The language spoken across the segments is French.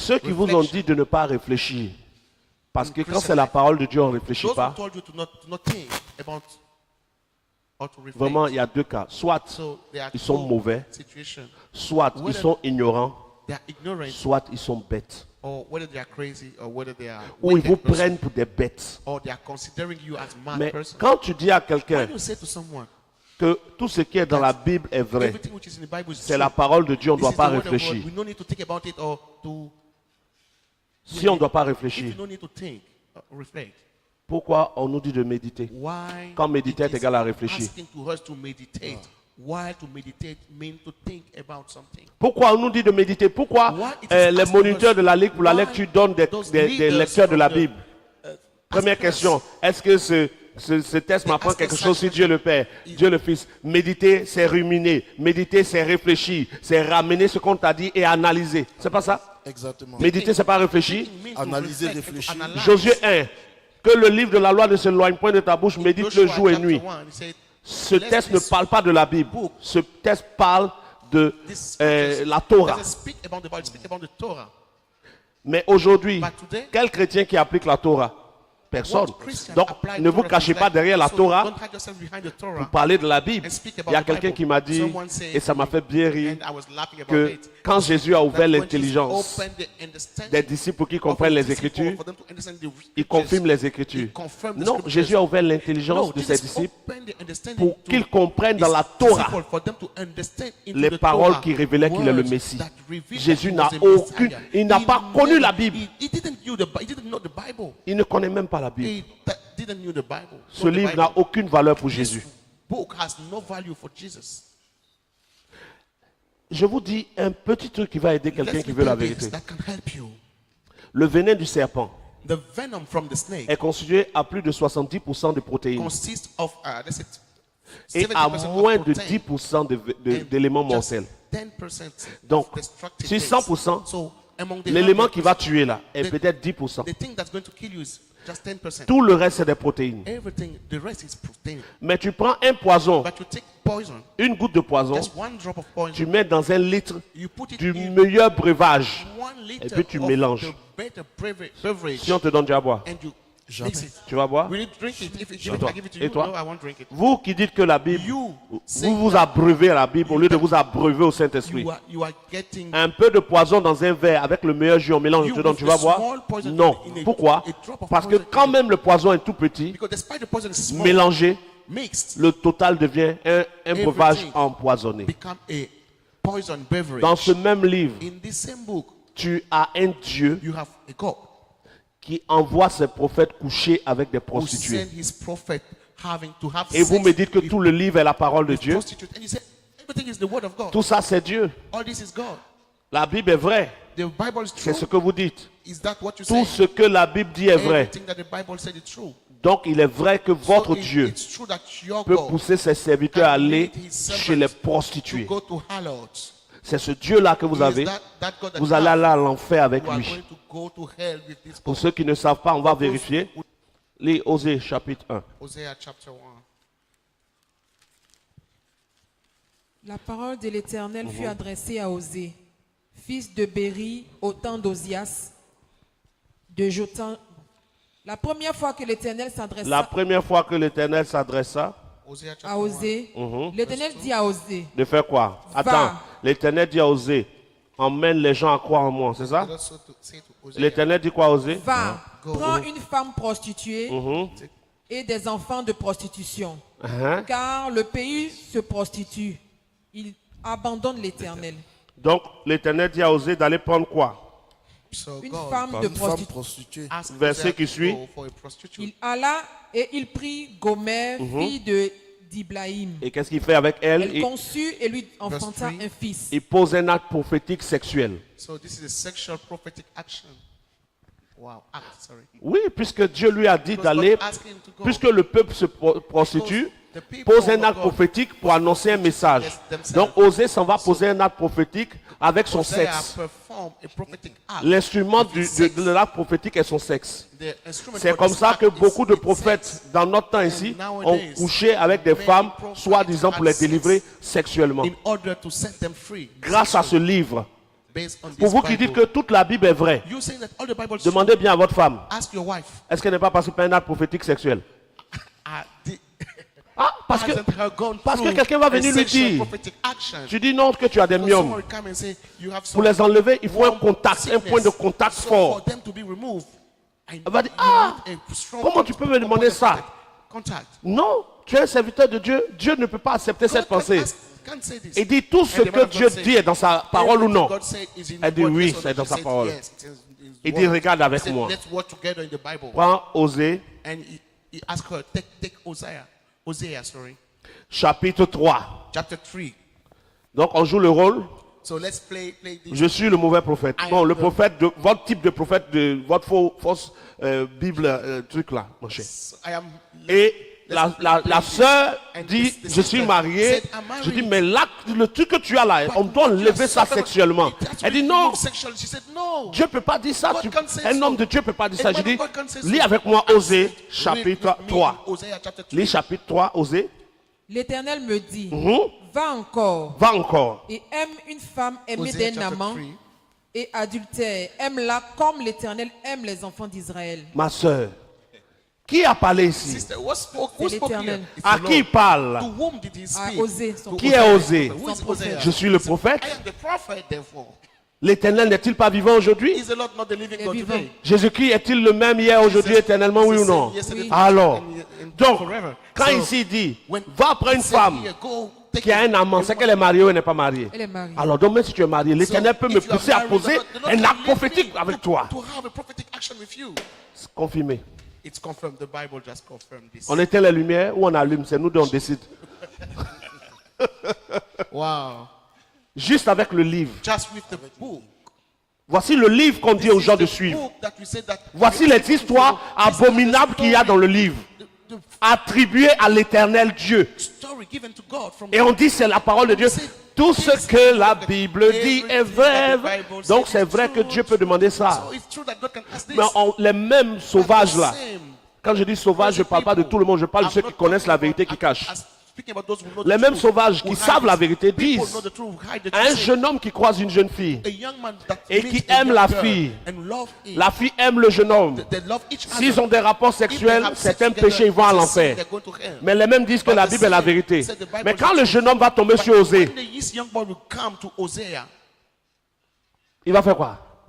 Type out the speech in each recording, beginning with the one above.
Ceux qui vous ont dit de ne pas réfléchir, parce que quand c'est la parole de Dieu, on ne réfléchit pas. Vraiment, il y a deux cas. Soit ils sont mauvais, soit ils sont ignorants, soit ils sont bêtes. Ou ils vous prennent pour des bêtes. Mais quand tu dis à quelqu'un que tout ce qui est dans la Bible est vrai, c'est la parole de Dieu, on ne doit pas réfléchir. Si on ne doit pas réfléchir, pourquoi on nous dit de méditer? Quand méditer est égal à réfléchir. Pourquoi on nous dit de méditer? Pourquoi les moniteurs de la Ligue pour la lecture donnent des lecteurs de la Bible? Première question, est-ce que ce test m'apprend quelque chose sur Dieu le Père, Dieu le Fils? Méditer, c'est ruminer. Méditer, c'est réfléchir. C'est ramener ce qu'on t'a dit et analyser. C'est pas ça? Exactement. Méditer, c'est pas réfléchir. Analyser, réfléchir. Josué 1. Que le livre de la loi ne s'éloigne point de ta bouche, médite-le jour et nuit. Ce texte ne parle pas de la Bible. Ce texte parle de la Torah. Mais aujourd'hui, quel chrétien qui applique la Torah? Personne. Donc, ne vous cachez pas derrière la Torah pour parler de la Bible. Il y a quelqu'un qui m'a dit, et ça m'a fait bien rire, que quand Jésus a ouvert l'intelligence des disciples pour qu'ils comprennent les Écritures, il confirme les Écritures. Non, Jésus a ouvert l'intelligence de ses disciples pour qu'ils comprennent dans la Torah les paroles qui révélaient qu'il est le Messie. Jésus n'a aucune, il n'a pas connu la Bible. Il ne connaît même pas la Bible. Ce livre n'a aucune valeur pour Jésus. Je vous dis un petit truc qui va aider quelqu'un qui veut la vérité. Le venin du serpent est constitué à plus de 70% de protéines et à moins de 10% d'éléments mortels. Donc, sur 100%, l'élément qui va tuer là est peut-être 10%. Tout le reste, c'est des protéines. Mais tu prends un poison, une goutte de poison, tu mets dans un litre du meilleur breuvage et puis tu mélanges. Si on te donne du à boire, tu vas boire? Et toi? Vous qui dites que la Bible, vous vous abreuvez à la Bible au lieu de vous abreuver au Saint-Esprit. Un peu de poison dans un verre avec le meilleur jus, on mélange, je te donne, tu vas boire? Non. Pourquoi? Parce que quand même le poison est tout petit, mélangé, le total devient un breuvage empoisonné. Dans ce même livre, tu as un Dieu qui envoie ses prophètes coucher avec des prostituées. Et vous me dites que tout le livre est la parole de Dieu. Tout ça, c'est Dieu. La Bible est vraie. C'est ce que vous dites. Tout ce que la Bible dit est vrai. Donc, il est vrai que votre Dieu peut pousser ses serviteurs à aller chez les prostituées. C'est ce Dieu-là que vous avez. Vous allez aller à l'enfer avec lui. Pour ceux qui ne savent pas, on va vérifier. Lis Osée chapitre 1. La parole de l'Éternel fut adressée à Osée, fils de Béri, au temps d'Ozias, de Jotham. La première fois que l'Éternel s'adressa à Osée, l'Éternel dit à Osée de faire quoi? Attends, l'Éternel dit à Osée, emmène les gens à croire en moi, c'est ça? L'Éternel dit quoi à Osée? Va, prends une femme prostituée et des enfants de prostitution, car le pays se prostitue. Il abandonne l'Éternel. Donc, l'Éternel dit à Osée d'aller prendre quoi? Une femme de prostituée. Verset qui suit. Il alla et il prit Gomer, fille de d'Iblaïm. Et qu'est-ce qu'il fait avec elle? Elle conçut et lui enfanta un fils. Il pose un acte prophétique sexuel. Oui, puisque Dieu lui a dit d'aller, puisque le peuple se prostitue, pose un acte prophétique pour annoncer un message. Donc Osée s'en va poser un acte prophétique avec son sexe. L'instrument de l'acte prophétique est son sexe. C'est comme ça que beaucoup de prophètes dans notre temps ici ont couché avec des femmes, soi-disant pour les délivrer sexuellement. Grâce à ce livre, based on Pour this vous qui dites Bible. que toute la Bible est vraie, You saying that all the Bible is true. demandez bien à votre femme, Ask your wife. est-ce qu'elle n'est pas passée par un acte prophétique sexuel? Ah, parce que quelqu'un va venir lui dire, tu dis non que tu as des myomes. Pour les enlever, il faut un contact, un point de contact fort. Elle va dire, ah, comment tu peux me demander ça? Non, tu es un serviteur de Dieu. Dieu ne peut pas accepter cette pensée. Il dit tout ce que Dieu dit est dans sa parole ou non. Elle dit oui, c'est dans sa parole. Il dit regarde avec moi. Prends Osée. He asked her, take Hosea, Chapitre 3. Chapter 3. Donc on joue le rôle. So let's play this. Je suis le mauvais prophète. Bon, le prophète, votre type de prophète, de votre fausse Bible, truc là, mon cher. Et la sœur dit, je suis mariée. Je dis, mais là, le truc que tu as là, on doit enlever ça sexuellement. Elle dit, non, Dieu ne peut pas dire ça. Un homme de Dieu ne peut pas dire ça. Je dis, lis avec moi Osée, chapitre 3. Lis chapitre 3, Osée. L'Éternel me dit, va encore. Va encore. Et aime une femme aimée d'un amant et adultère. Aime-la comme l'Éternel aime les enfants d'Israël. Ma sœur, qui a parlé ici? C'est l'Éternel. À qui il parle? À Osée, son Qui est Osée? son prophète. Je suis le prophète. L'Éternel n'est-il pas vivant aujourd'hui? Jésus-Christ est-il le même hier, aujourd'hui, éternellement, oui ou non? Alors, donc, quand ici il dit, va après une femme qui a un amant, c'est qu'elle est mariée ou elle n'est pas mariée? Elle est mariée. Alors, donc, même si tu es marié, l'Éternel peut me pousser à poser un acte prophétique avec toi. C'est confirmé. It's confirmed. The Bible just confirmed this. On éteint les lumières ou on allume, c'est nous deux on décide. Wow. Juste avec le livre. Just with the book. Voici le livre qu'on dit aux gens de suivre. Voici les histoires abominables qu'il y a dans le livre, attribuées à l'Éternel Dieu. Et on dit c'est la parole de Dieu. Tout ce que la Bible dit est vrai. Donc c'est vrai que Dieu peut demander ça. Mais les mêmes sauvages là, quand je dis sauvages, je ne parle pas de tout le monde, je parle de ceux qui connaissent la vérité qui cachent. Les mêmes sauvages qui savent la vérité disent à un jeune homme qui croise une jeune fille et qui aime la fille aime le jeune homme. S'ils ont des rapports sexuels, c'est un péché, ils vont à l'enfer. Mais les mêmes disent que la Bible est la vérité. Mais quand le jeune homme va tomber sur Osée, il va faire quoi?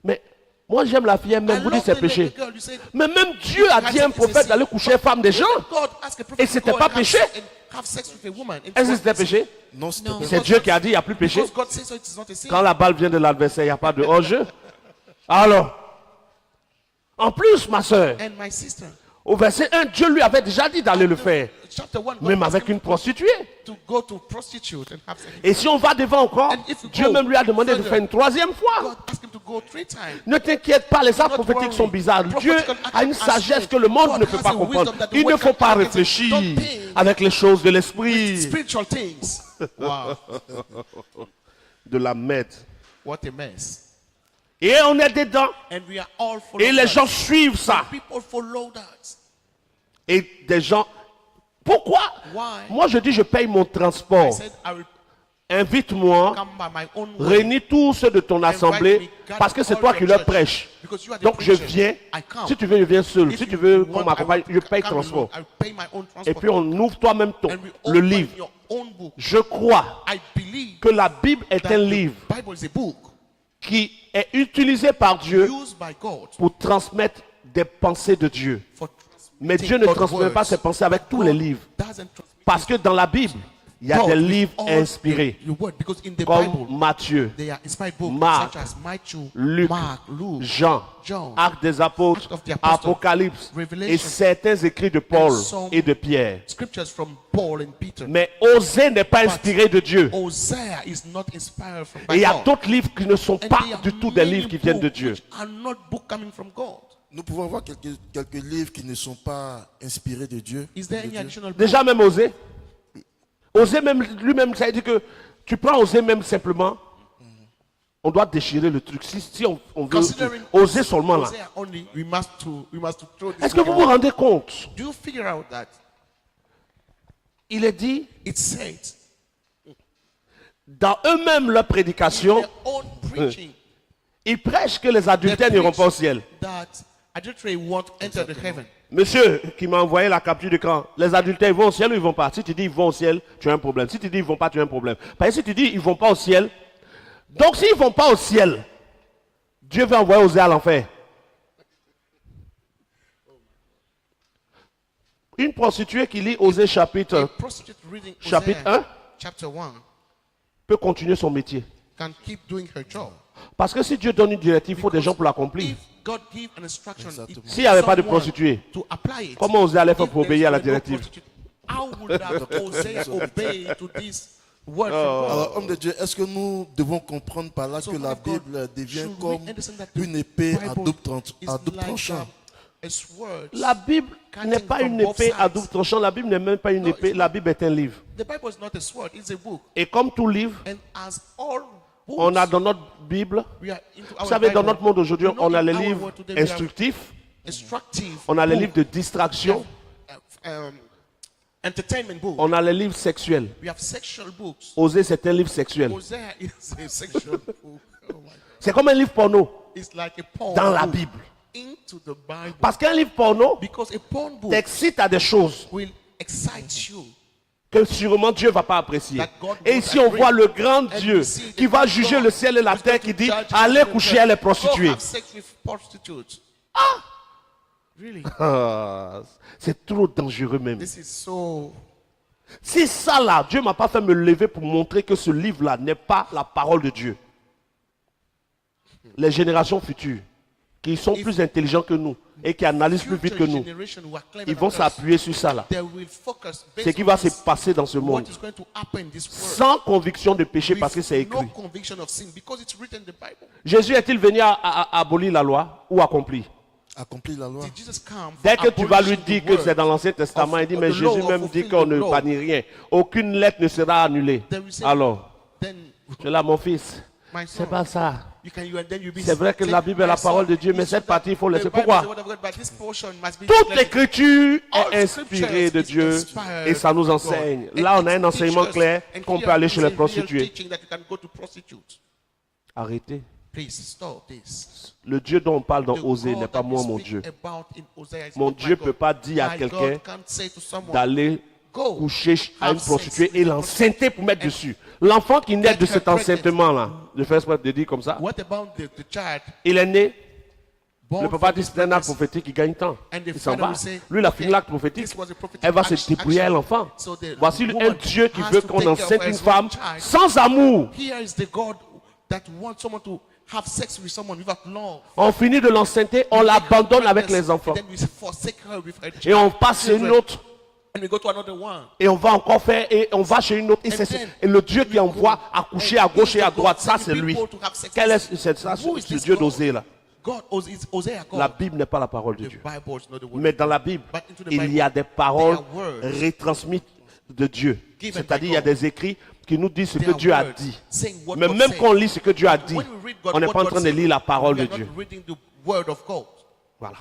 Mais moi j'aime la fille, même vous dites c'est péché. Mais même Dieu a dit à un prophète d'aller coucher femme des gens. Et c'était pas péché. Est-ce que c'était péché? Non, c'est Dieu qui a dit il n'y a plus péché. Quand la balle vient de l'adversaire, il n'y a pas de hors-jeu. Alors, en plus ma soeur, au verset 1, Dieu lui avait déjà dit d'aller le faire. Même avec une prostituée. Et si on va devant encore, Dieu même lui a demandé de faire une troisième fois. Ne t'inquiète pas, les actes prophétiques sont bizarres. Dieu a une sagesse que le monde ne peut pas comprendre. Il ne faut pas réfléchir avec les choses de l'esprit. De la merde. Et on est dedans. Et les gens suivent ça. Et des gens... Pourquoi? Moi je dis je paye mon transport. Invite-moi, réunis tous ceux de ton assemblée, parce que c'est toi qui leur prêches. Donc je viens, si tu veux je viens seul, si tu veux qu'on m'accompagne, je paye transport. Et puis on ouvre toi-même le livre. Je crois que la Bible est un livre qui est utilisé par Dieu pour transmettre des pensées de Dieu. Mais Dieu ne transmet pas ses pensées avec tous les livres. Parce que dans la Bible, il y a des livres inspirés. Comme Matthieu, Marc, Luc, Jean, Actes des Apôtres, Apocalypse et certains écrits de Paul et de Pierre. Mais Osée n'est pas inspiré de Dieu. Et il y a d'autres livres qui ne sont pas du tout des livres qui viennent de Dieu. Nous pouvons voir quelques livres qui ne sont pas inspirés de Dieu. Déjà même Osée. Osée même lui-même, ça veut dire que tu prends Osée même simplement. On doit déchirer le truc. Si on veut oser seulement là. Est-ce que vous vous rendez compte? Il est dit dans eux-mêmes leur prédication, Their own preaching ils prêchent que les adultères they n'iront pas au preach ciel. that adultery won't enter the heaven. Monsieur qui m'a envoyé la capture d'écran, les adultères ils vont au ciel ou ils vont pas? Si tu dis ils vont au ciel, tu as un problème. Si tu dis ils vont pas, tu as un problème. Parce que si tu dis ils vont pas au ciel, donc s'ils vont pas au ciel, Dieu va envoyer Osée à l'enfer. Une prostituée qui lit Osée A chapitre prostitute reading Chapitre Hosea 1. chapter 1 peut continuer son métier. can keep doing her job. Parce que si Dieu donne une directive, il faut des gens pour l'accomplir. If God give an instruction, Exactement. it S'il n'y avait pas de someone prostituée, to apply it. comment Osée allait faire pour If obéir à la there is no directive? prostitute, how would that Hosea obey to this word from God? Alors, homme de Dieu, est-ce que nous devons comprendre par là So, que la man of God, Bible devient should we comme understand that the une épée à Bible double is tranchant? like a sword? La Bible n'est pas une épée à double tranchant. La Bible n'est même pas une épée. La Bible est un livre. The Bible is not a sword, it's a book. Et comme tout livre, And as all books, on a dans notre Bible, we are into vous our savez, dans Bible, notre monde aujourd'hui, you know, on a in les our livres world today, we have instructifs, instructive on a les book, livres de distraction, entertainment book. on a les livres sexuels. We have sexual books. Osée, c'est un livre sexuel. Hosea is a sexual book. Oh my God. C'est comme un livre porno It's like a porn dans la book Bible. into the Bible. Parce qu'un livre porno Because a porn book t'excite à des choses will excite you. que sûrement Dieu ne va pas apprécier. That God Et will ici, on agree. voit le grand And Dieu we see qui the va God juger le ciel et la who's terre, going qui to dit judge allez heaven and coucher earth. à les Go prostituées. have sex with prostitutes. Really? Ah, c'est trop dangereux même. This is so. Si ça là, Dieu m'a pas fait me lever pour montrer que ce livre-là n'est pas la parole de Dieu. Les générations futures, qui sont plus intelligents que nous et qui analysent plus vite que nous, Generation who are clever ils vont than us, s'appuyer sur ça là. they will focus based Ce qui on va se this, passer dans ce what monde. is going to happen in this world. Sans conviction de péché With parce que c'est écrit. no conviction of sin because it's written in the Bible. Jésus est-il venu à abolir la loi ou accomplir? Accomplir la loi. Did Jesus come Dès for que tu vas lui abolishing dire the que word c'est dans l'Ancien Testament, il dit, of mais the law, Jésus of même dit fulfilling qu'on the ne law? bannit rien. Aucune lettre ne sera annulée. Then we say, Alors, then je là, mon fils, my c'est son, pas ça. you can you and then you be C'est vrai que la Bible est la my son, parole de Dieu, mais it's cette that partie, il faut the laisser. Bible is Pourquoi? the word of God, but this portion must be Toute neglected. l'écriture All est inspirée scriptures de is Dieu inspired et ça nous by God. enseigne. And Là, on a it un enseignement teaches clair us, and qu'on here peut aller is chez a les real prostituées. teaching that you can go to prostitutes. Arrêtez. Please stop this. Le Dieu dont on parle dans The Osée God n'est pas that moi, we mon speak Dieu. about in Hosea is Mon not my Dieu ne God. peut pas dire à My quelqu'un God can't say to someone, d'aller go, coucher à have une sex prostituée with et a l'enceinte pour mettre dessus. L'enfant qui naît Get de her cet pregnant. enceintement-là, je fais exprès de dire comme ça, What about the child il est né, born le papa from dit this c'est un acte pregnancy? prophétique, il gagne temps. And the Il s'en father va. will say, Lui, il a okay, fini l'acte prophétique. this was a prophetic Elle va se action. débrouiller à l'enfant. So the Voici woman un Dieu qui has veut to qu'on take care enseigne of une his femme own child. sans amour. Here is the God that wants someone to have sex with someone without love. On finit de l'enceinte, on l'abandonne avec les enfants. Then we forsake her with her Et on passe chez une children. autre. And we go to another one. Et on va encore faire, et on va chez une autre. Et le Dieu qui envoie à coucher à gauche et à droite, ça c'est lui. Quel est ça, ce Dieu d'Osée là? God is Hosea God. La Bible n'est pas la parole de The Dieu. Bible is not the word. Mais dans la Bible, But into the il Bible, y a des paroles there are words retransmises de Dieu. given C'est-à-dire, by il y a God. des écrits qui nous disent ce There que are Dieu a words dit. saying what Mais God même said. quand on lit ce que Dieu a dit, When we read God, on n'est what pas en God train de said, lire la parole we de are not Dieu. reading the word of God. Voilà.